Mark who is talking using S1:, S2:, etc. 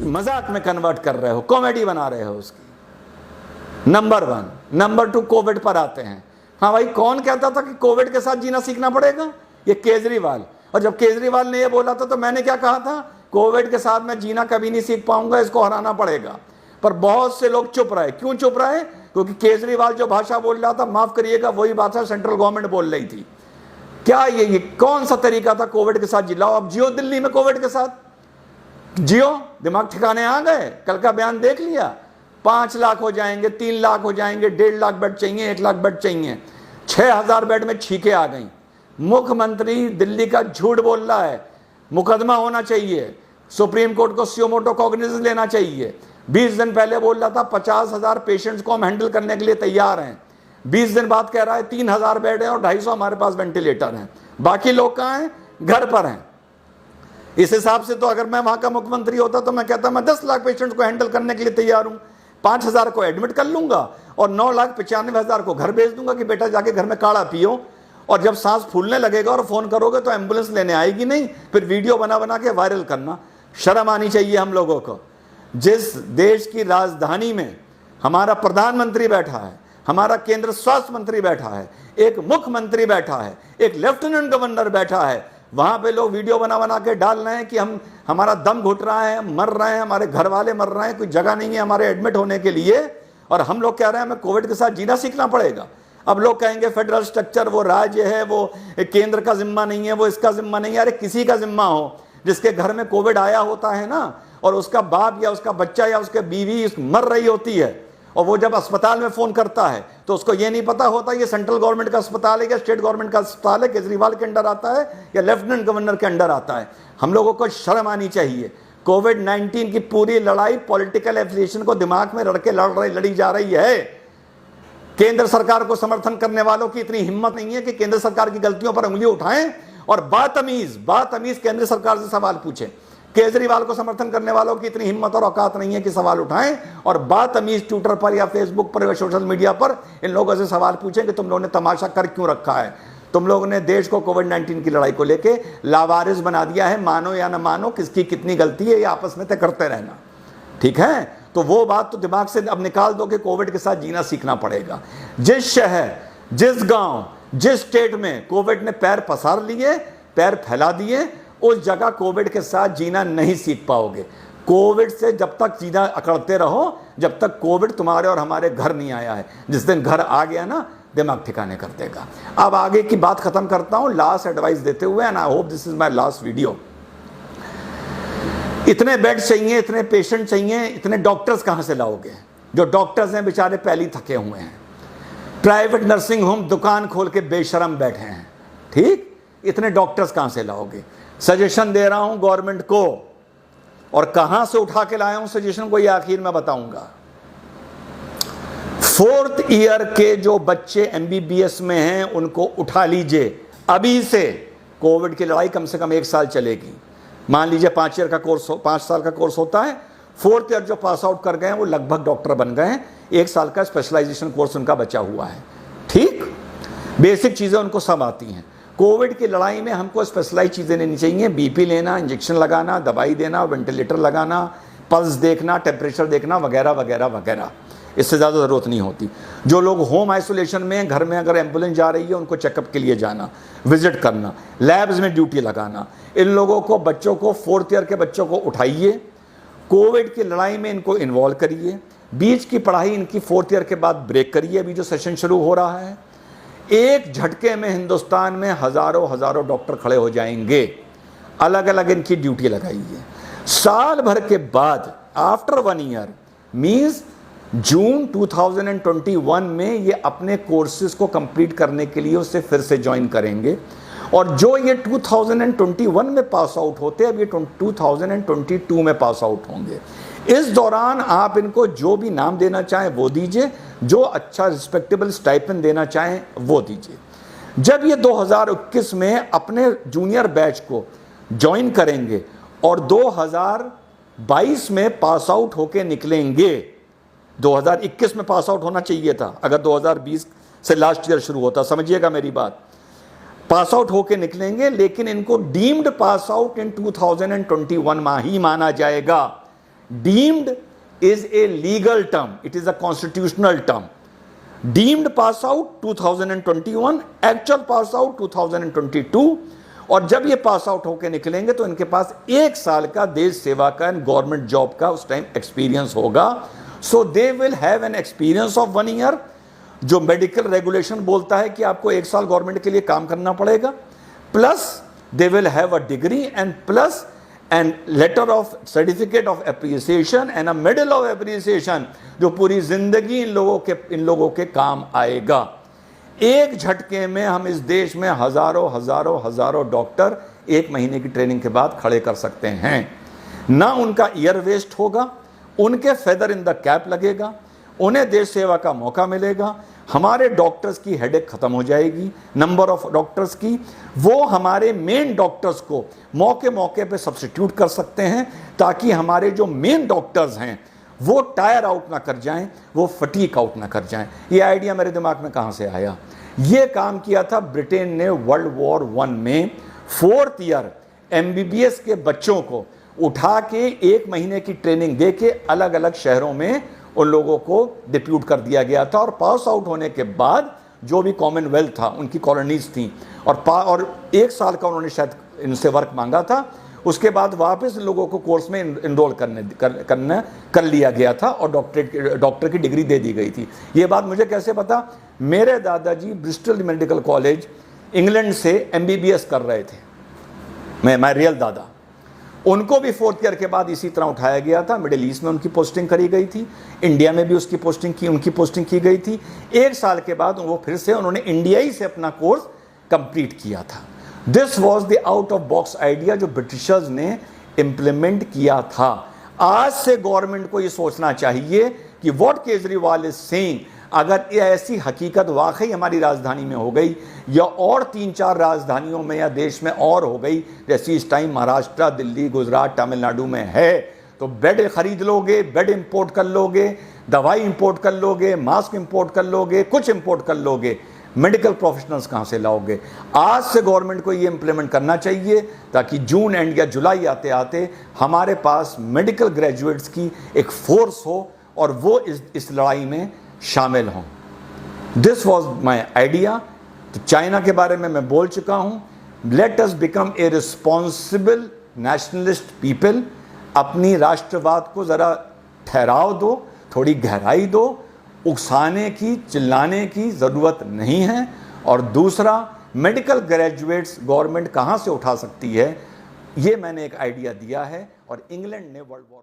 S1: मजाक में कन्वर्ट कर रहे हो, कॉमेडी बना रहे हो उसकी। नंबर 1। नंबर 2, कोविड पर आते हैं। हाँ भाई, कौन कहता था कि कोविड के साथ जीना सीखना पड़ेगा? ये केजरीवाल। और जब केजरीवाल ने ये बोला था तो मैंने क्या कहा था? कोविड के साथ मैं जीना कभी नहीं सीख पाऊंगा, इसको हराना पड़ेगा। पर बहुत से लोग चुप रहे। क्यों चुप रहे? क्योंकि केजरीवाल जो भाषा बोल रहा था, माफ करिएगा, वही भाषा सेंट्रल गवर्नमेंट बोल रही थी। क्या ये कौन सा तरीका था कोविड के साथ जिलाओ? अब जियो दिल्ली में कोविड के साथ, जियो, दिमाग ठिकाने आ गए। कल का बयान देख लिया, 5 लाख हो जाएंगे, 3 लाख हो जाएंगे, 1.5 लाख बेड चाहिए, 1 लाख बेड चाहिए। 6,000 बेड में छींके आ गई। मुख्यमंत्री दिल्ली का झूठ बोल रहा है। मुकदमा होना चाहिए, सुप्रीम कोर्ट को सुओ मोटो कॉग्निजेंस लेना चाहिए। 20 दिन पहले बोल रहा था 50,000 पेशेंट्स को हम हैंडल करने के लिए तैयार हैं। 20 दिन बाद कह रहा है 3,000 बेड है और 250 हमारे पास वेंटिलेटर हैं। बाकी लोग कहाँ हैं? घर पर हैं। इस हिसाब से तो अगर मैं वहां का मुख्यमंत्री होता तो मैं कहता मैं 10 लाख पेशेंट्स को हैंडल करने के लिए तैयार हूं। 5,000 को एडमिट कर लूंगा और 9,95,000 को घर भेज दूंगा कि बेटा जाके घर में काढ़ा पियो। और जब सांस फूलने लगेगा और फोन करोगे तो एम्बुलेंस लेने आएगी नहीं, फिर वीडियो बना बना के वायरल करना। शर्म आनी चाहिए हम लोगों को। जिस देश की राजधानी में हमारा प्रधानमंत्री बैठा है, हमारा केंद्र स्वास्थ्य मंत्री बैठा है, एक मुख्यमंत्री बैठा है, एक लेफ्टिनेंट गवर्नर बैठा है, वहां पे लोग वीडियो बना बना के डाल रहे हैं कि हमारा दम घुट रहा है, मर रहे हैं, हमारे घर वाले मर रहे हैं, कोई जगह नहीं है हमारे एडमिट होने के लिए। और हम लोग कह रहे हैं हमें कोविड के साथ जीना सीखना पड़ेगा। अब लोग कहेंगे फेडरल स्ट्रक्चर वो राज्य है, वो केंद्र का जिम्मा नहीं है, वो इसका जिम्मा नहीं है। अरे किसी का जिम्मा हो, जिसके घर में कोविड आया होता है ना, और उसका बाप या उसका बच्चा या उसके बीवी मर रही होती है, और वो जब अस्पताल में फोन करता है तो उसको ये नहीं पता होता ये सेंट्रल गवर्नमेंट का अस्पताल है या स्टेट गवर्नमेंट का अस्पताल है, केजरीवाल के अंडर आता है या लेफ्टिनेंट गवर्नर के अंडर आता है। हम लोगों को शर्म आनी चाहिए। कोविड-19 की पूरी लड़ाई पॉलिटिकल एफिलिएशन को दिमाग में रख के लड़ी जा रही है। केंद्र सरकार को समर्थन करने वालों की इतनी हिम्मत नहीं है कि केंद्र सरकार की गलतियों पर उंगली उठाएं और बातमीज केंद्र सरकार से सवाल पूछें। केजरीवाल को समर्थन करने वालों की इतनी हिम्मत और औकात नहीं है कि सवाल उठाएं और बातमीज ट्विटर पर या फेसबुक पर या सोशल मीडिया पर इन लोगों से सवाल पूछें कि तुम लोगों ने तमाशा कर क्यों रखा है। तुम लोगों ने देश को कोविड-19 की लड़ाई को लेके लावारिस बना दिया है। मानो या ना मानो, किसकी कितनी गलती है ये आपस में तय करते रहना, ठीक है? तो वो बात तो दिमाग से अब निकाल दो कि कोविड के साथ जीना सीखना पड़ेगा। जिस शहर, जिस गांव, जिस स्टेट में कोविड ने पैर पसार लिए, पैर फैला दिए, उस जगह कोविड के साथ जीना नहीं सीख पाओगे। कोविड से जब तक जीना अकड़ते रहो जब तक कोविड तुम्हारे और हमारे घर नहीं आया है। जिस दिन घर आ गया ना, दिमाग ठिकाने कर देगा। अब आगे की बात खत्म करता हूं लास्ट एडवाइस देते हुए, and I hope this is my last video. इतने बेड चाहिए, इतने पेशेंट चाहिए, इतने डॉक्टर्स कहां से लाओगे? जो डॉक्टर्स हैं बेचारे पहले ही थके हुए हैं। प्राइवेट नर्सिंग होम दुकान खोल के बेशरम बैठे हैं, ठीक? इतने डॉक्टर्स कहां से लाओगे? सजेशन दे रहा हूं गवर्नमेंट को, और कहां से उठा के लाया हूं सजेशन को ये आखिर में बताऊंगा। 4th ईयर के जो बच्चे MBBS में हैं उनको उठा लीजिए अभी से। कोविड की लड़ाई कम से कम 1 साल चलेगी। मान लीजिए 5 ईयर का कोर्स, 5 साल का कोर्स होता है। 4th ईयर जो पास आउट कर गए हैं वो लगभग डॉक्टर बन गए हैं। 1 साल का स्पेशलाइजेशन कोर्स उनका बचा हुआ है, ठीक? बेसिक चीजें उनको सब आती हैं। कोविड की लड़ाई में हमको स्पेशलाइज चीजें लेनी चाहिए। BP लेना, इंजेक्शन लगाना, दवाई देना, वेंटिलेटर लगाना, पल्स देखना, टेम्परेचर देखना, वगैरह वगैरह वगैरह। इससे ज़्यादा ज़रूरत नहीं होती। जो लोग होम आइसोलेशन में, घर में अगर एम्बुलेंस जा रही है उनको चेकअप के लिए जाना, विजिट करना, लैब्स में ड्यूटी लगाना। इन लोगों को, बच्चों को, 4th ईयर के बच्चों को उठाइए, कोविड की लड़ाई में इनको इन्वॉल्व करिए। बीच की पढ़ाई इनकी 4th ईयर के बाद ब्रेक करिए। अभी जो सेशन शुरू हो रहा है, एक झटके में हिंदुस्तान में हजारों डॉक्टर खड़े हो जाएंगे। अलग अलग इनकी ड्यूटी लगाइए। साल भर के बाद, आफ्टर 1 ईयर मीन्स जून 2021 में ये अपने कोर्सेज को कंप्लीट करने के लिए उससे फिर से ज्वाइन करेंगे। और जो ये 2021 में पास आउट होते हैं, अब ये 2022 में पास आउट होंगे। इस दौरान आप इनको जो भी नाम देना चाहें वो दीजिए, जो अच्छा रिस्पेक्टेबल स्टाइपेंड देना चाहें वो दीजिए। जब ये 2021 में अपने जूनियर बैच को ज्वाइन करेंगे और 2022 में पास आउट होके निकलेंगे, 2021 में पास आउट होना चाहिए था अगर 2020 से लास्ट ईयर शुरू होता, समझिएगा मेरी बात। पास आउट होके निकलेंगे, लेकिन इनको डीम्ड पास आउट इन 2021 ही माना जाएगा। Deemed is a legal term, it is a constitutional term. Deemed pass out 2021, actual pass out 2022, और जब ये पास आउट होकर निकलेंगे तो इनके पास 1 साल का देश सेवा का एंड गवर्नमेंट जॉब का उस टाइम एक्सपीरियंस होगा. So they will have an experience of 1 year. जो मेडिकल रेगुलेशन बोलता है कि आपको 1 साल गवर्नमेंट के लिए काम करना पड़ेगा, plus they will have a degree and plus and later of certificate of appreciation and a medal of appreciation, जो पूरी जिंदगी इन लोगों के काम आएगा. एक झटके में हम इस देश में हजारों डॉक्टर 1 महीने की ट्रेनिंग के बाद खड़े कर सकते हैं. ना उनका ईयर वेस्ट होगा, उनके फेदर इन द कैप लगेगा, उन्हें देश सेवा का मौका मिलेगा. हमारे डॉक्टर्स की हेडेक खत्म हो जाएगी, नंबर ऑफ डॉक्टर्स की. वो हमारे मेन डॉक्टर्स को मौके पे सब्स्टिट्यूट कर सकते हैं, ताकि हमारे जो मेन डॉक्टर्स हैं वो टायर आउट ना कर जाएं, वो फटीक आउट ना कर जाएं. ये आइडिया मेरे दिमाग में कहाँ से आया? ये काम किया था ब्रिटेन ने वर्ल्ड वॉर 1 में. 4th ईयर MBBS के बच्चों को उठा के 1 महीने की ट्रेनिंग दे के अलग अलग शहरों में उन लोगों को डिप्यूट कर दिया गया था. और पास आउट होने के बाद जो भी कॉमनवेल्थ था, उनकी कॉलोनीज थी, और 1 साल का उन्होंने शायद इनसे वर्क मांगा था. उसके बाद वापस लोगों को कोर्स में इनरोल कर लिया गया था और डॉक्टर की डिग्री दे दी गई थी. ये बात मुझे कैसे पता? मेरे दादाजी ब्रिस्टल मेडिकल कॉलेज इंग्लैंड से MBBS कर रहे थे. मैं रियल दादा, उनको भी 4th ईयर के बाद इसी तरह उठाया गया था. मिडिल ईस्ट में उनकी पोस्टिंग करी गई थी, इंडिया में भी उनकी पोस्टिंग की गई थी. 1 साल के बाद वो फिर से उन्होंने इंडियाई से अपना कोर्स कंप्लीट किया था. This was the out of box idea जो ब्रिटिशर्स ने इम्प्लीमेंट किया था. आज से गवर्नमेंट को ये सोचना चाहिए कि व्हाट केजरीवाल इज सेइंग, अगर ये ऐसी हकीकत वाकई हमारी राजधानी में हो गई या और 3-4 राजधानियों में या देश में और हो गई, जैसी इस टाइम महाराष्ट्र, दिल्ली, गुजरात, तमिलनाडु में है, तो बेड खरीद लोगे, बेड इंपोर्ट कर लोगे, दवाई इंपोर्ट कर लोगे, मास्क इंपोर्ट कर लोगे, कुछ इंपोर्ट कर लोगे. मेडिकल प्रोफेशनल्स कहाँ से लाओगे? आज से गवर्नमेंट को ये इंप्लीमेंट करना चाहिए, ताकि जून एंड या जुलाई आते आते हमारे पास मेडिकल ग्रेजुएट्स की एक फोर्स हो और वो इस लड़ाई में शामिल हों. This was my idea. तो चाइना के बारे में मैं बोल चुका हूँ. Let us become a responsible nationalist people. अपनी राष्ट्रवाद को ज़रा ठहराव दो, थोड़ी गहराई दो. उकसाने की, चिल्लाने की ज़रूरत नहीं है. और दूसरा, मेडिकल ग्रेजुएट्स गवर्नमेंट कहाँ से उठा सकती है, ये मैंने एक आइडिया दिया है. और इंग्लैंड ने वर्ल्ड वॉर